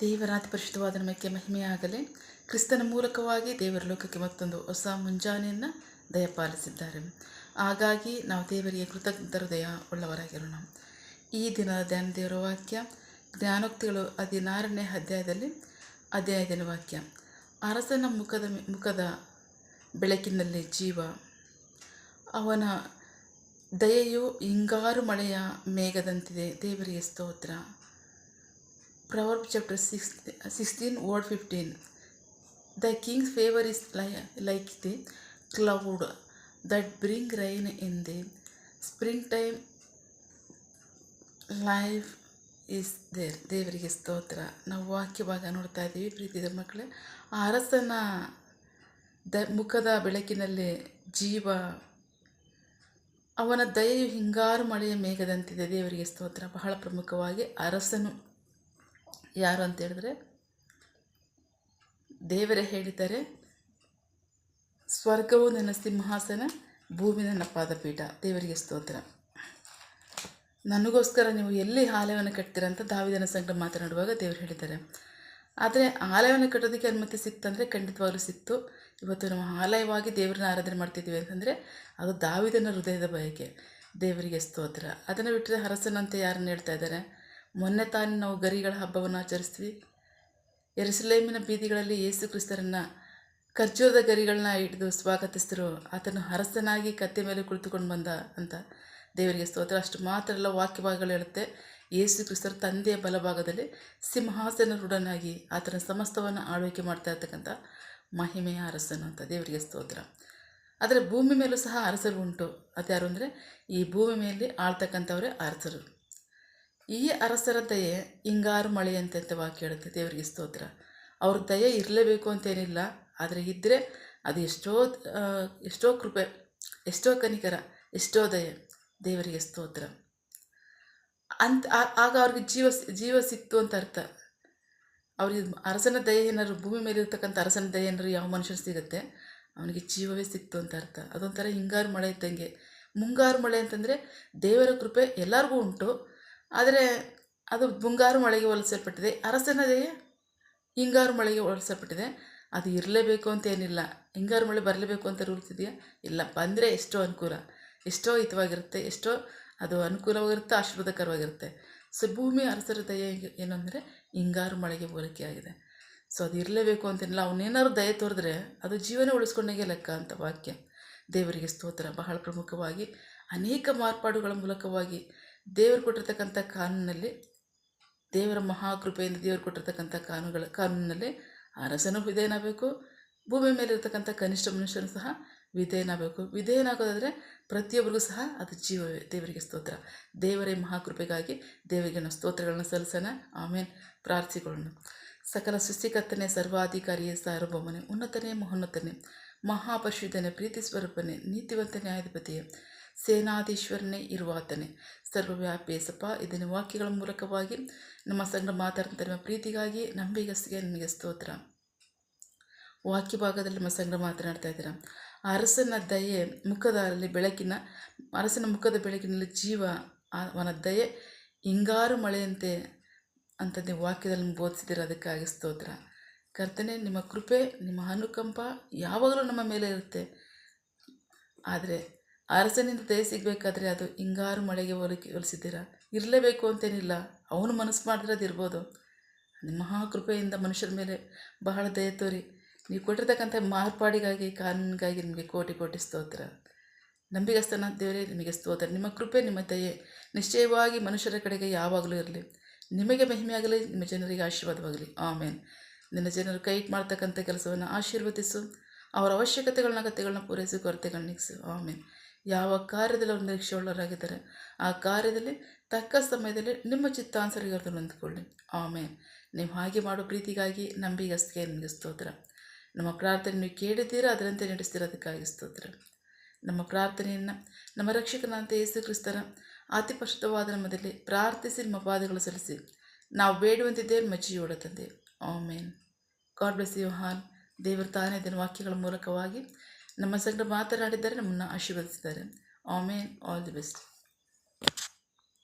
ದೇವರಾತಿ ಪರಿಶುದ್ಧವಾದ ನಮಗೆ ಮಹಿಮೆಯಾಗಲಿ. ಕ್ರಿಸ್ತನ ಮೂಲಕವಾಗಿ ದೇವರ ಲೋಕಕ್ಕೆ ಮತ್ತೊಂದು ಹೊಸ ಮುಂಜಾನೆಯನ್ನು ದಯಪಾಲಿಸಿದ್ದಾರೆ. ಹಾಗಾಗಿ ನಾವು ದೇವರಿಗೆ ಕೃತಜ್ಞ ಹೃದಯ ಉಳ್ಳವರಾಗಿರೋಣ. ಈ ದಿನದ ಧ್ಯಾನ ದೇವರ ವಾಕ್ಯ ಜ್ಞಾನೋಕ್ತಿಗಳು 16ನೇ ಅಧ್ಯಾಯದಲ್ಲಿ ವಾಕ್ಯ. ಅರಸನ ಮುಖದ ಬೆಳಕಿನಲ್ಲಿ ಜೀವ, ಅವನ ದಯೆಯು ಹಿಂಗಾರು ಮಳೆಯ ಮೇಘದಂತಿದೆ. ದೇವರಿಗೆ ಸ್ತೋತ್ರ. Proverbs chapter 16 word 15. The king's favor is like the cloud that bring rain in the springtime. Life is there. ದೇವರಿಗೆ ಸ್ತೋತ್ರ. ನಾವು ವಾಕ್ಯ ಭಾಗ ನೋಡ್ತಾ ಇದ್ದೀವಿ. ಪ್ರೀತಿದ ಮಕ್ಕಳೇ, ಅರಸನ ಮುಖದ ಬೆಳಕಿನಲ್ಲಿ ಜೀವ, ಅವನ ದಯೆಯು ಹಿಂಗಾರು ಮಳೆಯ ಮೇಘದಂತಿದೆ. ದೇವರಿಗೆ ಸ್ತೋತ್ರ. ಬಹಳ ಪ್ರಮುಖವಾಗಿ ಅರಸನು ಯಾರು ಅಂತ ಹೇಳಿದ್ರೆ, ದೇವರೇ ಹೇಳಿದ್ದಾರೆ, ಸ್ವರ್ಗವು ನನ್ನ ಸಿಂಹಾಸನ, ಭೂಮಿ ನನ್ನ ಪಾದಪೀಠ. ದೇವರಿಗೆ ಸ್ತೋತ್ರ. ನನಗೋಸ್ಕರ ನೀವು ಎಲ್ಲಿ ಆಲಯವನ್ನು ಕಟ್ತೀರ ಅಂತ ದಾವೀದನ ಸಂಗಡ ಮಾತನಾಡುವಾಗ ದೇವರು ಹೇಳಿದ್ದಾರೆ. ಆದರೆ ಆಲಯವನ್ನು ಕಟ್ಟೋದಕ್ಕೆ ಅನುಮತಿ ಸಿಕ್ತಂದರೆ ಖಂಡಿತವಾಗ್ಲೂ ಸಿಕ್ತು. ಇವತ್ತು ನಾವು ಆಲಯವಾಗಿ ದೇವರನ್ನ ಆರಾಧನೆ ಮಾಡ್ತಿದ್ದೀವಿ ಅಂತಂದರೆ ಅದು ದಾವೀದನ ಹೃದಯದ ಬಯಕೆ. ದೇವರಿಗೆ ಸ್ತೋತ್ರ. ಅದನ್ನು ಬಿಟ್ಟರೆ ಅರಸನಂತೆ ಯಾರನ್ನು ಹೇಳ್ತಾ ಇದ್ದಾರೆ? ಮೊನ್ನೆ ತಾನೇ ನಾವು ಗರಿಗಳ ಹಬ್ಬವನ್ನು ಆಚರಿಸ್ತೀವಿ. ಯೆರೂಸಲೇಮಿನ ಬೀದಿಗಳಲ್ಲಿ ಯೇಸು ಕ್ರಿಸ್ತರನ್ನು ಖರ್ಜೂರದ ಗರಿಗಳನ್ನ ಹಿಡಿದು ಸ್ವಾಗತಿಸಿದ್ರು. ಆತನು ಅರಸನಾಗಿ ಕತ್ತೆ ಮೇಲೆ ಕುಳಿತುಕೊಂಡು ಬಂದ ಅಂತ. ದೇವರಿಗೆ ಸ್ತೋತ್ರ. ಅಷ್ಟು ಮಾತ್ರ ಅಲ್ಲ, ವಾಕ್ಯ ಭಾಗಗಳು ಹೇಳುತ್ತೆ, ಯೇಸು ಕ್ರಿಸ್ತರ ತಂದೆಯ ಬಲಭಾಗದಲ್ಲಿ ಸಿಂಹಾಸನರೂಢನಾಗಿ ಆತನ ಸಮಸ್ತವನ್ನು ಆಳ್ವಿಕೆ ಮಾಡ್ತಾ ಇರ್ತಕ್ಕಂಥ ಮಹಿಮೆಯ ಅರಸನು ಅಂತ. ದೇವರಿಗೆ ಸ್ತೋತ್ರ. ಆದರೆ ಭೂಮಿ ಮೇಲೂ ಸಹ ಅರಸರು ಉಂಟು. ಅದ್ಯಾರು ಅಂದರೆ ಈ ಭೂಮಿ ಮೇಲೆ ಆಳ್ತಕ್ಕಂಥವರೇ ಅರಸರು. ಈ ಅರಸರ ದಯೆ ಹಿಂಗಾರು ಮಳೆಯಂತೆ ಅಂತ ವಾಕ್ಯ ಹೇಳುತ್ತೆ. ದೇವರಿಗೆ ಸ್ತೋತ್ರ. ಅವ್ರ ದಯೆ ಇರಲೇಬೇಕು ಅಂತೇನಿಲ್ಲ, ಆದರೆ ಇದ್ದರೆ ಅದು ಎಷ್ಟೋ ಕೃಪೆ, ಎಷ್ಟೋ ಕನಿಕರ, ಎಷ್ಟೋ ದಯೆ. ದೇವರಿಗೆ ಸ್ತೋತ್ರ. ಆಗ ಅವ್ರಿಗೆ ಜೀವ ಸಿಕ್ತು ಅಂತ ಅರ್ಥ. ಅವ್ರಿಗೆ ಅರಸನ ದಯೆ ಏನಾದ್ರು, ಭೂಮಿ ಮೇಲೆ ಇರ್ತಕ್ಕಂಥ ಅರಸನ ದಯೆ ಏನಾದ್ರು ಯಾವ ಮನುಷ್ಯನು ಸಿಗುತ್ತೆ, ಅವನಿಗೆ ಜೀವವೇ ಸಿಕ್ತು ಅಂತ ಅರ್ಥ. ಅದೊಂಥರ ಹಿಂಗಾರು ಮಳೆ ಇದ್ದಂಗೆ. ಮುಂಗಾರು ಮಳೆ ಅಂತಂದರೆ ದೇವರ ಕೃಪೆ ಎಲ್ಲರಿಗೂ ಉಂಟು, ಆದರೆ ಅದು ಮುಂಗಾರು ಮಳೆಗೆ ಹೋಲಿಸಲ್ಪಟ್ಟಿದೆ. ಅರಸನ ದಯೆ ಹಿಂಗಾರು ಮಳೆಗೆ ಹೋಲಿಸಲ್ಪಟ್ಟಿದೆ. ಅದು ಇರಲೇಬೇಕು ಅಂತ ಏನಿಲ್ಲ. ಹಿಂಗಾರು ಮಳೆ ಬರಲೇಬೇಕು ಅಂತ ರೂಲ್ಸ್ ಇದೆಯಾ? ಇಲ್ಲ. ಬಂದರೆ ಎಷ್ಟೋ ಅನುಕೂಲ, ಎಷ್ಟೋ ಹಿತವಾಗಿರುತ್ತೆ, ಎಷ್ಟೋ ಅದು ಅನುಕೂಲವಾಗಿರುತ್ತೆ, ಆಶೀರ್ವಾದಕರವಾಗಿರುತ್ತೆ. ಸೊ ಭೂಮಿ ಅರಸರ ದಯೆ ಏನು ಅಂದರೆ ಹಿಂಗಾರು ಮಳೆಗೆ ಹೋಲಿಕೆಯಾಗಿದೆ. ಸೊ ಅದು ಇರಲೇಬೇಕು ಅಂತೇನಿಲ್ಲ. ಅವನೇನಾದ್ರು ದಯೆ ತೋರಿದ್ರೆ ಅದು ಜೀವನ ಉಳಿಸ್ಕೊಂಡಾಗೆ ಲೆಕ್ಕ ಅಂತ ವಾಕ್ಯ. ದೇವರಿಗೆ ಸ್ತೋತ್ರ. ಬಹಳ ಪ್ರಮುಖವಾಗಿ ಅನೇಕ ಮಾರ್ಪಾಡುಗಳ ಮೂಲಕವಾಗಿ ದೇವರು ಕೊಟ್ಟಿರ್ತಕ್ಕಂಥ ಕಾನೂನಲ್ಲಿ, ದೇವರ ಮಹಾಕೃಪೆಯಿಂದ ದೇವರು ಕೊಟ್ಟಿರ್ತಕ್ಕಂಥ ಕಾನೂನಿನಲ್ಲಿ ಅರಸನು ವಿಧೇಯನಾಗಬೇಕು. ಭೂಮಿ ಮೇಲೆ ಇರ್ತಕ್ಕಂಥ ಕನಿಷ್ಠ ಮನುಷ್ಯನು ಸಹ ವಿಧೇಯನಾಗಬೇಕು. ವಿಧೇಯನಾಗೋದಾದರೆ ಪ್ರತಿಯೊಬ್ಬರಿಗೂ ಸಹ ಅದು ಜೀವವೇ. ದೇವರಿಗೆ ಸ್ತೋತ್ರ. ದೇವರೇ ಮಹಾಕೃಪೆಗಾಗಿ ದೇವರಿಗೆ ನಾವು ಸ್ತೋತ್ರಗಳನ್ನು ಸಲ್ಲಿಸೋಣ. ಆಮೇಲೆ ಪ್ರಾರ್ಥಿಕೊಳ್ಳೋಣ. ಸಕಲ ಸೃಷ್ಟಿಕರ್ತನೆ, ಸರ್ವಾಧಿಕಾರಿಯೇ, ಸಾರ್ವಭೌಮನೆ, ಉನ್ನತನೇ, ಮಹೋನ್ನತನೇ, ಮಹಾಪರಿಶುದ್ಧನೇ, ಪ್ರೀತಿ ಸ್ವರೂಪನೇ, ನೀತಿವಂತ ನ್ಯಾಯಾಧಿಪತಿಯೇ, ಸೇನಾಧೀಶ್ವರನೇ ಇರುವಾತನೇ, ಸರ್ವವ್ಯಾಪಿ ಸಪ. ಇದನ್ನು ವಾಕ್ಯಗಳ ಮೂಲಕವಾಗಿ ನಮ್ಮ ಸಂಗಡ ಮಾತಾಡ್ತಾರೆ. ನಿಮ್ಮ ಪ್ರೀತಿಗಾಗಿ, ನಂಬಿಗಸ್ತಿಗೆ ನಿಮಗೆ ಸ್ತೋತ್ರ. ವಾಕ್ಯ ಭಾಗದಲ್ಲಿ ನಮ್ಮ ಸಂಗಡ ಮಾತನಾಡ್ತಾ ಇದ್ದೀರಾ. ಅರಸನ ದಯೆ ಅರಸನ ಮುಖದ ಬೆಳಕಿನಲ್ಲಿ ಜೀವ, ಅವನ ದಯೆ ಹಿಂಗಾರು ಮಳೆಯಂತೆ ಅಂತ ನೀವು ವಾಕ್ಯದಲ್ಲಿ ಬೋಧಿಸಿದ್ದೀರ. ಅದಕ್ಕಾಗಿ ಸ್ತೋತ್ರ. ಕರ್ತನೆ, ನಿಮ್ಮ ಕೃಪೆ, ನಿಮ್ಮ ಅನುಕಂಪ ಯಾವಾಗಲೂ ನಮ್ಮ ಮೇಲೆ ಇರುತ್ತೆ. ಆದರೆ ಅರಸನಿಂದ ದಯೆ ಸಿಗಬೇಕಾದ್ರೆ ಅದು ಹಿಂಗಾರು ಮಳೆಗೆ ಹೋಲಿಸಿದ್ದೀರಾ. ಇರಲೇಬೇಕು ಅಂತೇನಿಲ್ಲ. ಅವನು ಮನಸ್ಸು ಮಾಡಿದ್ರೆ ಅದು ಇರ್ಬೋದು. ನಿಮ್ಮ ಮಹಾಕೃಪೆಯಿಂದ ಮನುಷ್ಯರ ಮೇಲೆ ಬಹಳ ದಯೆ ತೋರಿ ನೀವು ಕೊಟ್ಟಿರ್ತಕ್ಕಂಥ ಮಾರ್ಪಾಡಿಗಾಗಿ, ಕಾನೂನಿಗಾಗಿ ನಿಮಗೆ ಕೋಟಿ ಕೋಟಿ ಸ್ತೋತ್ರ. ನಂಬಿಗಸ್ತನ ದೇವರೇ, ನಿಮಗೆ ಸ್ತೋತ್ರ. ನಿಮ್ಮ ಕೃಪೆ, ನಿಮ್ಮ ದಯೆ ನಿಶ್ಚಯವಾಗಿ ಮನುಷ್ಯರ ಕಡೆಗೆ ಯಾವಾಗಲೂ ಇರಲಿ. ನಿಮಗೆ ಮಹಿಮೆಯಾಗಲಿ, ನಿಮ್ಮ ಜನರಿಗೆ ಆಶೀರ್ವಾದವಾಗಲಿ. ಆಮೇನ್. ನಿನ್ನ ಜನರು ಕೈ ಮಾಡ್ತಕ್ಕಂಥ ಕೆಲಸವನ್ನು ಆಶೀರ್ವದಿಸು. ಅವರ ಅಗತ್ಯಗಳನ್ನ ಪೂರೈಸಿ, ಕೊರತೆಗಳನ್ನ ನೀಗಿಸು. ಆಮೇನ್. ಯಾವ ಕಾರ್ಯದಲ್ಲಿ ಅವರು ನಿರೀಕ್ಷೆ ಉಳ್ಳವರಾಗಿದ್ದಾರೆ ಆ ಕಾರ್ಯದಲ್ಲಿ ತಕ್ಕ ಸಮಯದಲ್ಲಿ ನಿಮ್ಮ ಚಿತ್ತಾನುಸಾರವನ್ನು ಹೊಂದಿಕೊಳ್ಳಿ. ಆಮೇನ್. ನೀವು ಹಾಗೆ ಮಾಡೋ ಪ್ರೀತಿಗಾಗಿ, ನಂಬಿಗಸ್ತಿಗೆ ನಿಮಗೆ ಸ್ತೋತ್ರ. ನಮ್ಮ ಪ್ರಾರ್ಥನೆ ನೀವು ಕೇಳಿದ್ದೀರಾ, ಅದರಂತೆ ನಡೆಸ್ತಿರೋದಕ್ಕಾಗಿ ಸ್ತೋತ್ರ. ನಮ್ಮ ಪ್ರಾರ್ಥನೆಯನ್ನು ನಮ್ಮ ರಕ್ಷಕನಾದಂಥ ಯೇಸು ಕ್ರಿಸ್ತರ ಅತಿ ಪರಿಶುದ್ಧವಾದ ನಾಮದಲ್ಲಿ ಪ್ರಾರ್ಥಿಸಿ ನಿಮ್ಮ ಪಾದಗಳು ಸಲ್ಲಿಸಿ ನಾವು ಬೇಡುವಂತಿದ್ದೇವೆ. ಮಜ್ಜಿಯೋಡ ತಂದೆ. Amen. God bless you all. ದೇವರು ತಾನೇ ಇದನ್ನು ವಾಕ್ಯಗಳ ಮೂಲಕವಾಗಿ ನಮ್ಮ ಸಂಗಡ ಮಾತನಾಡಿದ್ದಾರೆ, ನಮ್ಮನ್ನು ಆಶೀರ್ವದಿಸಿದ್ದಾರೆ. ಆಮೇನ್. All the best.